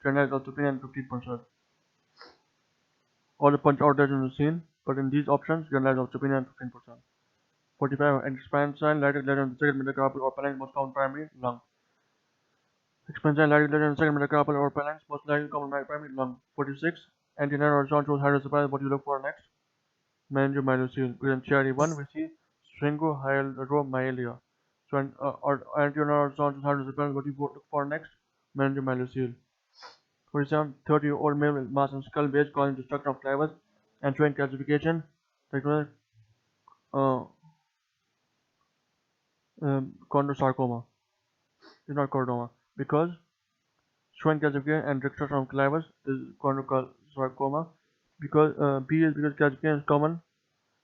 generalized osteopenia and 15%. All the punch out there in the scene, but in these options, generalized osteopenia and 15%. 45. Expansion lytic lesion in the second metacarpal or phalanx most common primary lung. Expansion lytic lesion in the second metacarpal or phalanx most likely common primary lung. 46. Antenna horizon shows hydrocephalus. What do you look for next? Meningomyelocele. In theory 1, we see shringohyalomyelia. So, antenna horizon shows hydrocephalus. What do you look for next? Meningomyelocele. 47. 30-year-old male with mass and skull base causing destruction of clavus and showing calcification. Chondrosarcoma. It's not chordoma because showing calcification and destruction of clavus is chondrosarcoma. Because B is because calcification is common,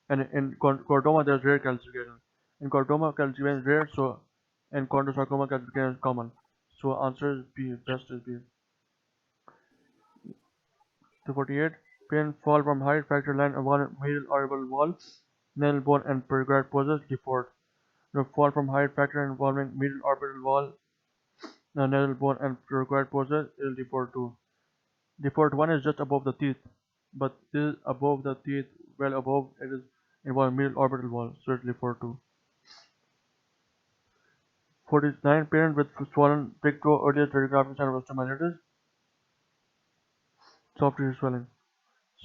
and in chordoma there's rare calcification. In chordoma calcification is rare, so in chondrosarcoma calcification is common. So answer is B. Best is B. 248. Pain fall from height, fracture line of one medial orbital wall, nail bone and pergrad poses default. The fall from height fracture involving medial orbital wall, nail bone and pergrad poses is default 2. Default 1 is just above the teeth, but this is above the teeth, well above it is involving medial orbital wall, so it's default 2. 49. Parent with swollen big toe, earlier radiographic sign of osteomyelitis. Soft tissue swelling.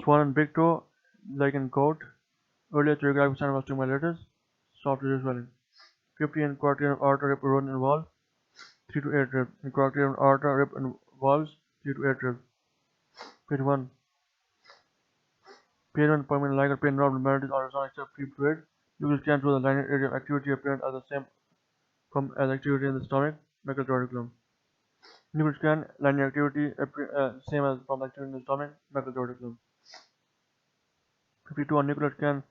Swollen big toe, like in goat, earlier radiographic sign of osteomyelitis. Soft tissue swelling. 50. Incorporated aorta rib erosion involved 3 to 8 ribs. Incorporated aorta rib involves 3 to 8 ribs. 51. Pain when permanent light or pain abnormalities are resolved except free fluid. You will scan through the linear area of activity apparent as the same as activity in the stomach, megatorticulum. You will scan linear activity same as from activity in the stomach, megatorticulum. 52. On nuclear scan,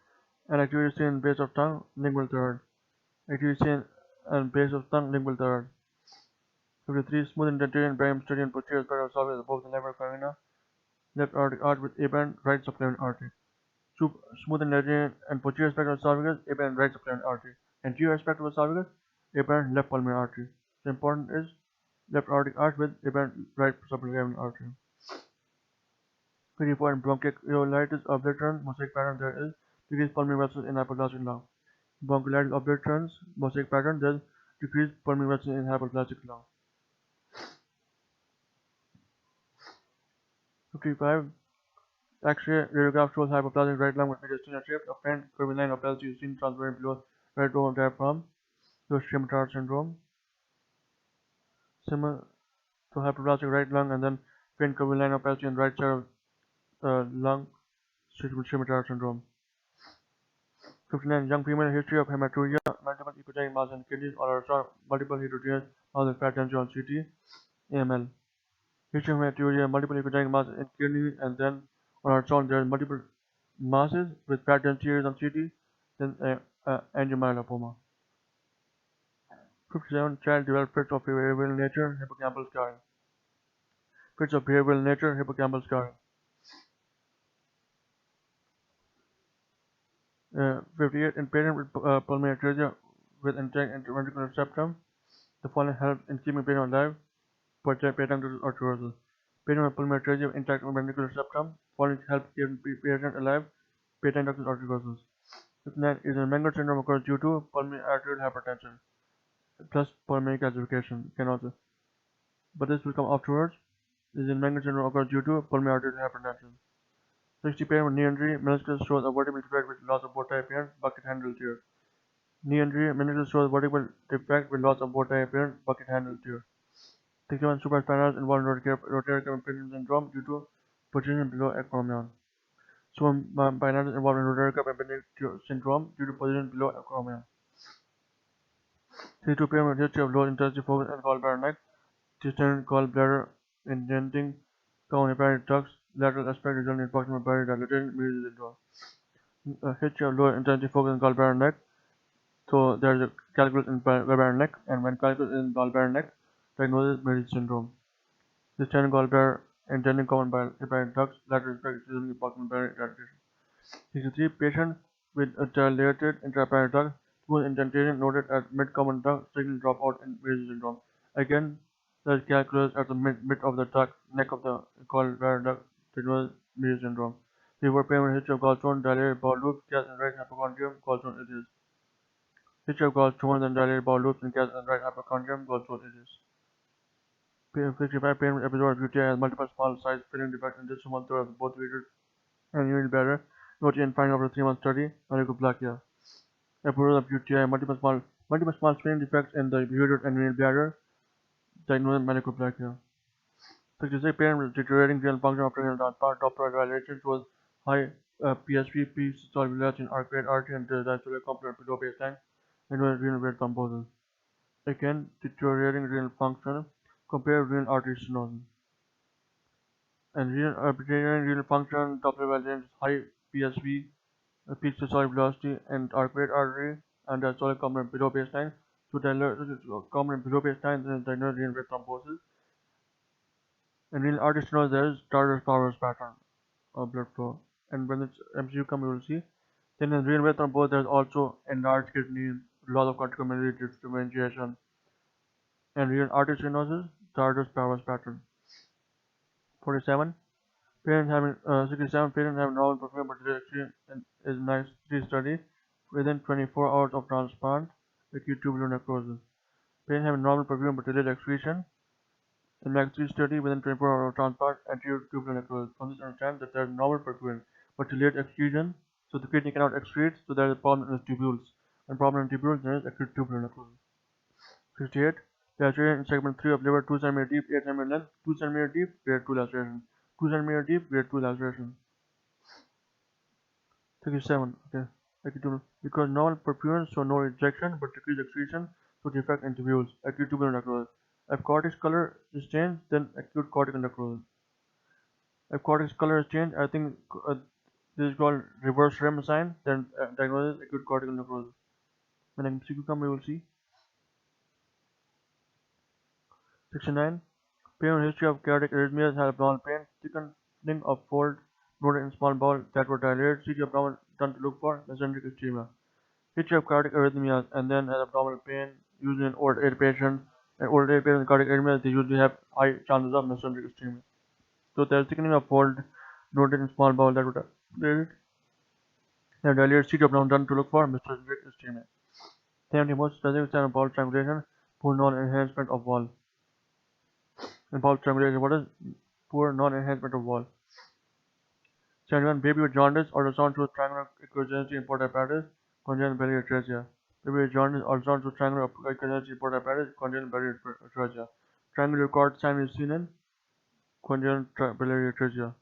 an activity seen in base of tongue, lingual third. Activity seen and base of tongue, lingual third. 53. Smooth indentation, barium study and posterior aspect of esophagus above the lever carina, left aortic arch with apparent right subclavian artery. Smooth indentation and posterior aspect of esophagus, apparent right subclavian artery. Anterior aspect of esophagus, apparent left pulmonary artery. The important is left aortic arch with apparent right subclavian artery. 54. In bronchiolitis obliterans, mosaic pattern there is decreased pulmonary vessels in hypoplastic lung. Bronchiolitis obliterans, mosaic pattern there is decreased pulmonary vessels in hypoplastic lung. 55. X-ray radiograph shows hypoplastic right lung with mediastinal shape. A faint curving line of palsy is seen transparent below right dome of diaphragm. So Schmidt-Hart syndrome. Similar to hypoplastic right lung and then faint curving line of palsy on right side of lung. Schmidt-Hart syndrome. 59. Young female history of hematuria, multiple ecogenic mass in kidneys, or multiple heterogeneous mass in fat tension on CT, AML. History of hematuria, multiple ecogenic mass in kidney, and then on ultrasound there are multiple masses with fat density on CT, then angiomyolipoma. 57. Child developed fits of behavioral nature, hippocampal scarring. Fits of behavioral nature, hippocampal scarring. 58. In patient with pulmonary atresia with intact interventricular septum, the following helps in keeping patient alive: patent or cirrhosis. Patient with pulmonary atresia with intact ventricular septum, following helps keep patient alive: patent or cirrhosis. 59. Is a Menger syndrome occurs due to pulmonary arterial hypertension plus pulmonary calcification. Can also, but this will come afterwards. Is in Menger syndrome occurs due to pulmonary arterial hypertension. 60. Patient with knee injury, meniscus shows a vertebral defect with loss of bow tie appearance, bucket handle tear. Knee injury, meniscus shows vertebral defect with loss of bow tie appearance, bucket handle tear. 61. Supraspinal involved rotator cuff impingement syndrome due to position below acromion. Supraspinal involved in rotator cuff impingement syndrome due to position below acromion. 62. Patient with history of low intensity focus and gallbladder neck, distended gallbladder indenting common hepatic ducts, lateral aspect resulting in proximal body dilatation, Meares syndrome. History of low intensity focus in gallbladder neck. So there is a calculus in gallbladder neck, and when calculus is in gallbladder neck, diagnosis Meares syndrome. Distended gallbladder indenting common hepatic ducts, lateral aspect resulting in proximal body dilatation. 63. Patient with a dilated intrahepatic duct, smooth indentation noted at mid-common duct, signal dropout in Meares syndrome. Again, There is calculus at the mid of the neck of the called duct Mealy syndrome. Reward payment history of gallstone, dilated bowel loops, gas and right hypochondrium, gallstone ileus. History of gallstones and dilated bowel loops in gas and right hypochondrium, gallstone ileus. 55 payment episode of UTI has multiple small size filling defects in just 1/3 of both uterus and urinary bladder. Noted in finding after 3-month study, oligoplakia. Episode of UTI, multiple small filling defects in the uterus and urinary bladder, diagnosed oligoplakia. 66 parent deteriorating renal function after renal transplant. Doppler evaluation shows high PSV solubility in arcuate artery and diastolic component below baseline and renal vein thrombosis. Again, deteriorating renal function. Compare renal artery stenosis. And deteriorating renal function, Doppler evaluation shows high PSV peak systolic velocity and arcuate artery and diastolic component below baseline. So component below baseline, then diagnosed renal vein thrombosis. And renal artery stenosis, there is Tartarus Powers pattern of blood flow. And when it's MCQ come, you will see. Then in renal vein thrombosis, there is also enlarged kidney, loss of cortical differentiation, and renal artery stenosis, Tartarus Powers pattern. 47. Parents having 67 parents having normal perfusion but rejection is nice 3 study within 24 hours of transplant, acute tubular necrosis. Parents having normal perfusion but delayed excretion in MAX 3 study within 24 hours of transplant, acute tubular necrosis. From this understand that there is normal perfusion but delayed excretion, so the kidney cannot excrete, so there is a problem in the tubules. And problem in tubules, there is acute tubular necrosis. 68. Laceration in segment 3 of liver 2 cm deep, 8 cm length, 2 cm deep, grade 2 laceration. 2 cm deep, grade 2 laceration. 67. Okay. Because normal perfusion show no rejection but decreased excretion, so defect in tubules. Acute tubular necrosis. If cortex color is changed, then acute cortical necrosis. If cortex color is changed, I think this is called reverse REM sign, then diagnosis acute cortical necrosis. When MCQ come, we will see. 69. Parent history of cardiac arrhythmias had abdominal pain, thickening of fold noted in small bowel that were dilated, CT abdomen done to look for mesenteric ischemia. History of cardiac arrhythmias and then had abdominal pain, usually in old age patients. And old age patients with cardiac arrhythmias, they usually have high chances of mesenteric ischemia. So there is thickening of fold noted in small bowel that were dilated. And dilated CT abdomen done to look for mesenteric ischemia. 70. Most specific sign of bowel strangulation, poor non-enhancement of wall. In bowel strangulation, what is poor non-enhancement of wall? 71. Baby with jaundice, ultrasound shows triangular equivalency in port apparatus, congenital biliary atresia. Baby with jaundice, ultrasound shows triangular equivalency in port apparatus, congenital biliary atresia. Triangular cord sign is seen in congenital biliary atresia.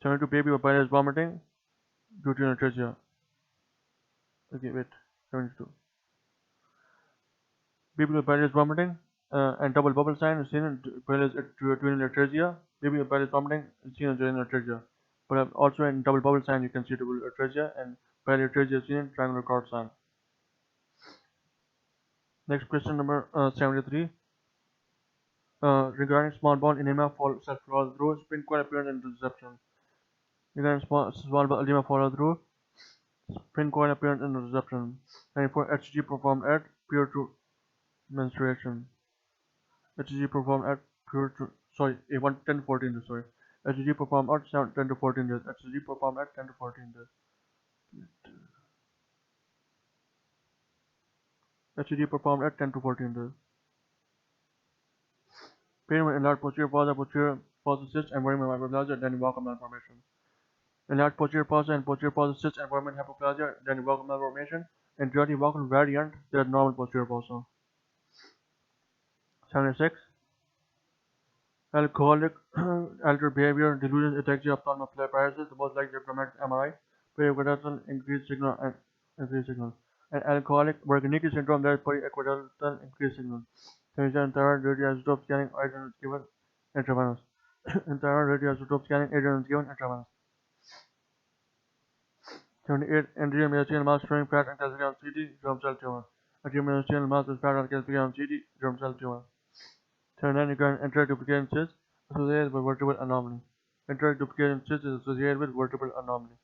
72. Baby with bilious vomiting, due to atresia. Okay, wait. 72. Baby with bilious vomiting and double bubble sign is seen in bilious atresia. Baby with bilious vomiting is seen in general atresia. But also in double bubble sign you can see double atresia and biliary atresia is seen in triangular cord sign. Next question number 73. Regarding small bowel edema follow through, spin coil appearance and reception. Regarding small bowel edema follow through, spin coil appearance and reception. And for HG performed at prior to menstruation. HG performed at prior to 10 to 14 days. Sorry. HG performed at 10 to 14 days. HG performed at 10 to 14 days. HG performed at 10 to 14 days. Pain with enlarged posterior fossa cyst and environment hypoplasia, then Walker malformation. Enlarged posterior fossa and posterior fossa cyst and environment hypoplasia, then Walker malformation. In dirty Walker variant, there is normal posterior fossa. 76. Alcoholic altered behavior, delusions, ataxia, ophthalmic paralysis, the most likely diplomatic MRI, periaqueductal increased signal and increased signal. And alcoholic Wernicke syndrome, there is periaqueductal increased signal. 77. Thyroid radioisotope scanning, iodine is given intravenous. In thyroid radioisotope scanning, iodine is given intravenous. 78. Adrenomyosine mass showing fat and calcium on CD, germ cell tumor. Adrenomyosine mass with fat and calcium on CD, germ cell tumor. 79. Regarding enteric duplication cyst associated with vertebral anomaly. Enteric duplication cyst is associated with vertebral anomaly.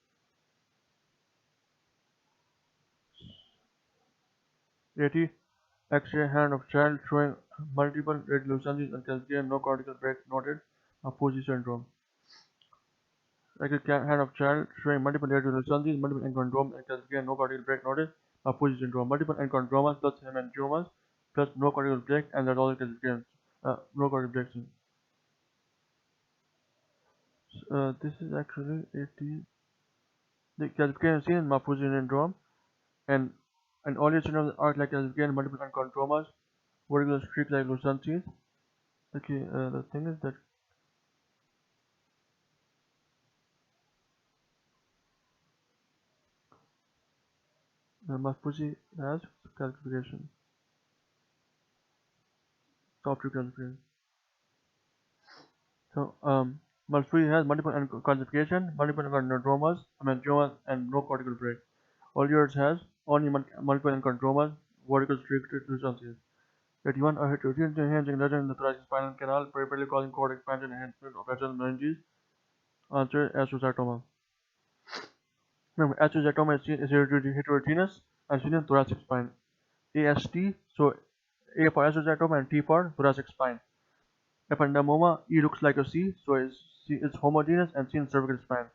80. X-ray hand of child showing multiple radiolucencies and calcium, no cortical break noted. Maffucci syndrome. Like a hand of child showing multiple radiolucencies, multiple enchondromas and calcium, no cortical break noted. Maffucci syndrome. Multiple enchondromas plus hemangiomas plus no cortical break and that's all calcium. No cortical break. This is actually 80. The calcification seen in Maffucci syndrome and all your syndromes are like calcification, multiple enchondromas, vertical streaks like lucencies. Okay, the thing is that Maffucci has calcification, soft calcification. So, Maffucci has multiple calcification, multiple enchondromas, hemangiomas, and no cortical break. All yours has only multiple enchondromas, vertical streaks lucencies. 81. A heterogeneous enhancing lesion in the thoracic spinal canal, peripherally causing cord expansion and enhancement of atrial meninges. Answer: astrocytoma. Remember, astrocytoma is heterogeneous and seen in thoracic spine. AST, so A for astrocytoma and T for thoracic spine. Ependymoma, E looks like a C, so it's homogeneous and seen in cervical spine.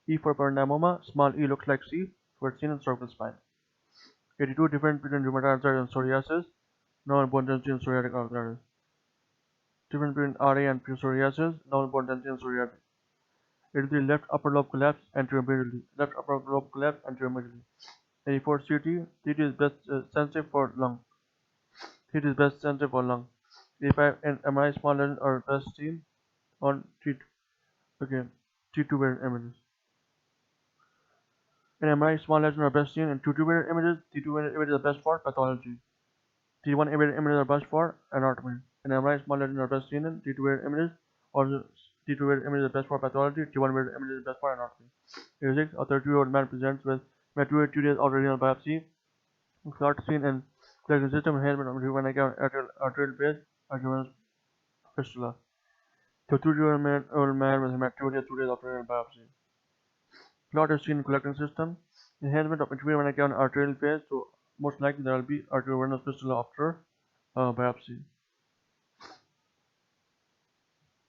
E for ependymoma, small e looks like C, so it's seen in cervical spine. 82. Difference between rheumatoid arthritis and psoriasis. Normal bone density in psoriatic arthritis. Difference between RA and psoriasis. Normal bone density in psoriatic. 83. Left upper lobe collapse anteromedially. Left upper lobe collapse anteromedially. 84. CT. CT is best sensitive for lung. CT is best sensitive for lung. 85. And MRI small lesions are best seen on T2 variant images. In MRI small lesions are best seen in T2 variant images. T2 variant images are best for pathology. T1 variant images are best for anatomy. In MRI small lesions are best seen in T2 variant images. Also, T2 variant images are best for pathology. T1 variant images are best for anatomy. 86. A 32-year-old man presents with matured 2 days of renal biopsy. Clot seen in collecting system enhancement of arterial base, arterial fistula. So 2-year-old man with hematuria 2 days after renal biopsy. Clot is seen in collecting system, enhancement of inferior vena cava arterial phase, so most likely there will be arteriovenous fistula after biopsy.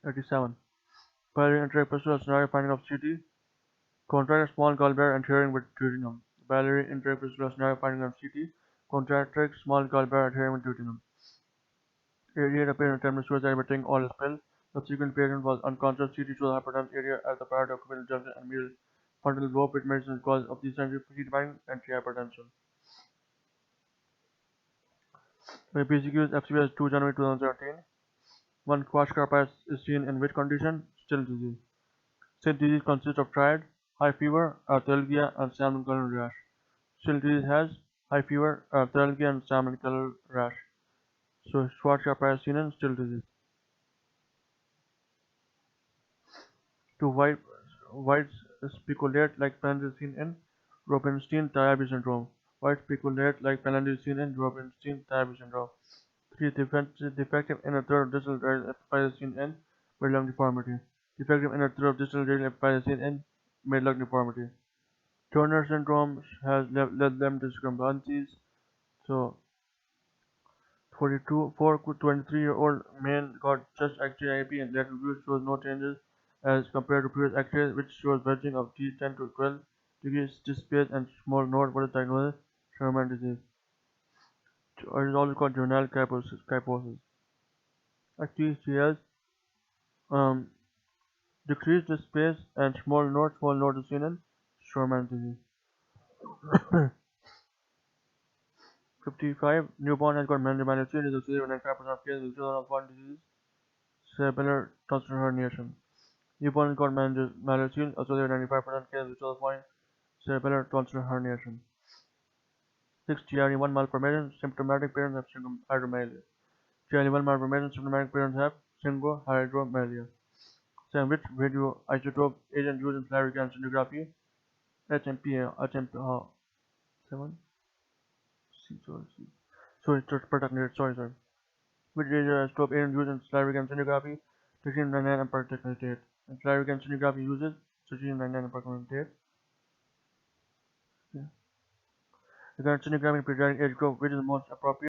87. Biliary enteric fistula scenario finding of CT. Contract small gallbladder and adhering with duodenum. Biliary enteric fistula scenario finding of CT. Contract small gallbladder adhering with duodenum. 88. A patient attempted suicide by taking oil spill. The subsequent patient was unconscious. CT shows hypertensive area at the parieto-occipital junction and medial frontal lobe, which medicine is cause of the central heat binding and hypertension. BCQsfcps2jan Q7 2017. 1. Q45 is seen in which condition? Still disease. Still disease consists of triad, high fever, arthralgia, and salmon color rash. Still disease has high fever, arthralgia, and salmon color rash. So Q45 is seen in still disease. 2. White speculate like penalty is seen in Rubinstein-Tayeby syndrome. White speculate like penalty is seen in Rubinstein-Tayeby syndrome. 3. Defective inner third of distal radial epiphyse is seen in mid-lung deformity. Defective inner third of distal radial epiphyse is seen in mid-lung deformity. Turner syndrome has led them to discrepancies. So 42. 23-year-old man got chest X-ray IP and lateral view shows no changes as compared to previous X-rays, which shows verging of T10 to 12 degrees disc space and small node. What is diagnosis? Sherman disease. It is also called juvenile kyphosis. Actually, she has decreased disc space and small node. Small node is seen in Sherman disease. 55. Newborn has got malnutrition is associated with 95% of cases with one disease, cerebellar tonsil herniation. Newborn has got malnutrition associated with 95% cases with cerebellar tonsil herniation. 6. GRE1 malformation, symptomatic parents have syncohydromelia. GRE1 malformation, symptomatic parents have syncohydromelia. 7. Which radioisotope agent used in salivary cancer sonography? HMP, 7. Sorry, sorry. Which radioisotope agent used in salivary cancer sonography? Tritium-99 and perchlorate. And salivary cancer sonography uses tritium-99 and perchlorate. The sonography in pediatric age group, which is the most appropriate?